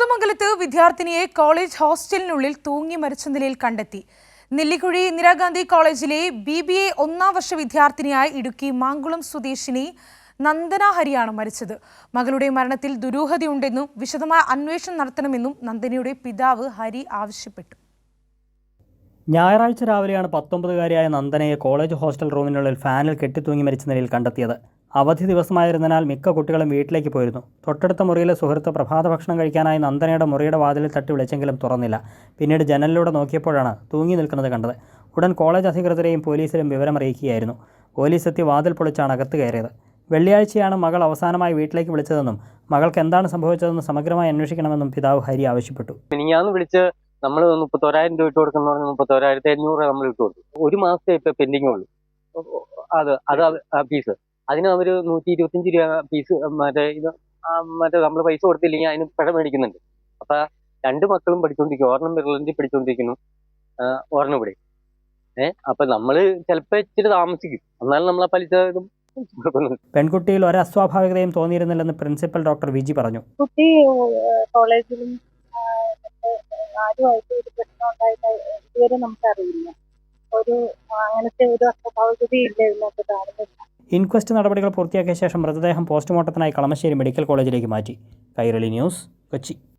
കോതമംഗലത്ത് വിദ്യാർത്ഥിനിയെ കോളേജ് ഹോസ്റ്റലിനുള്ളിൽ തൂങ്ങി മരിച്ച നിലയിൽ കണ്ടെത്തി. നെല്ലിക്കുഴി ഇന്ദിരാഗാന്ധി കോളേജിലെ BBA ഒന്നാം വർഷ വിദ്യാർത്ഥിനിയായ ഇടുക്കി മാങ്കുളം സ്വദേശിനി നന്ദന ഹരിയാണ് മരിച്ചത്. മകളുടെ മരണത്തിൽ ദുരൂഹതയുണ്ടെന്നും വിശദമായ അന്വേഷണം നടത്തണമെന്നും നന്ദനയുടെ പിതാവ് ഹരി ആവശ്യപ്പെട്ടു. ഞായറാഴ്ച രാവിലെയാണ് 19-കാരിയായ നന്ദനയെ കോളേജ് ഹോസ്റ്റൽ റൂമിനുള്ളിൽ ഫാനിൽ കെട്ടിത്തൂങ്ങി മരിച്ച നിലയിൽ കണ്ടെത്തിയത്. അവധി ദിവസമായിരുന്നതിനാൽ മിക്ക കുട്ടികളും വീട്ടിലേക്ക് പോയിരുന്നു. തൊട്ടടുത്ത മുറിയിലെ സുഹൃത്ത് പ്രഭാത ഭക്ഷണം കഴിക്കാനായി നന്ദനയുടെ മുറിയുടെ വാതിലിൽ തട്ടി വിളിച്ചെങ്കിലും തുറന്നില്ല. പിന്നീട് ജനലിലൂടെ നോക്കിയപ്പോഴാണ് തൂങ്ങി നിൽക്കുന്നത് കണ്ടത്. ഉടൻ കോളേജ് അധികൃതരെയും പോലീസിലും വിവരമറിയിക്കുകയായിരുന്നു. പോലീസ് എത്തി വാതിൽ പൊളിച്ചാണ് അകത്ത് കയറിയത്. വെള്ളിയാഴ്ചയാണ് മകൾ അവസാനമായി വീട്ടിലേക്ക് വിളിച്ചതെന്നും മകൾക്ക് എന്താണ് സംഭവിച്ചതെന്ന് സമഗ്രമായി അന്വേഷിക്കണമെന്നും പിതാവ് ഹരി ആവശ്യപ്പെട്ടു. നമ്മൾ 31,000 രൂപ ഇട്ട് കൊടുക്കുന്ന 31,500 നമ്മൾ ഇട്ട് കൊടുത്തു. ഒരു മാസത്തെ ഇപ്പൊ പെൻഡിങ് ഉള്ളൂ. അത് ഫീസ് അതിന് അവർ 125 രൂപ ഫീസ് മറ്റേ നമ്മൾ പൈസ കൊടുത്തില്ലെങ്കിൽ അതിന് പിഴ മേടിക്കുന്നുണ്ട്. അപ്പൊ 2 മക്കളും പഠിച്ചുകൊണ്ടിരിക്കുന്നു. ഒരെണ്ണം ബിർളൻഡിൽ പഠിച്ചുകൊണ്ടിരിക്കുന്നു, ഒരെണ്ണം ഇവിടെ. അപ്പൊ നമ്മള് ചിലപ്പോ ഇച്ചിരി താമസിക്കും, എന്നാലും നമ്മളെ പലിശ പെൺകുട്ടിയിൽ ഒരു അസ്വാഭാവികതയും തോന്നിയിരുന്നില്ലെന്ന് പ്രിൻസിപ്പൽ ഡോക്ടർ വിജി പറഞ്ഞു. കുട്ടി കോളേജിലും ആരുമായിട്ട് ഒരു പ്രശ്നം ഉണ്ടായിട്ട് ഇതുവരെ നമുക്കറിയില്ല. അങ്ങനത്തെ ഒരു അസ്വാഭാവികതയില്ല ഇതിനകത്ത് കാണുന്നില്ല. ഇൻക്വസ്റ്റ് നടപടികൾ പൂർത്തിയാക്കിയ ശേഷം മൃതദേഹം പോസ്റ്റ്മോർട്ടത്തിനായി കളമശ്ശേരി മെഡിക്കൽ കോളേജിലേക്ക് മാറ്റി. കൈരളി ന്യൂസ്, കൊച്ചി.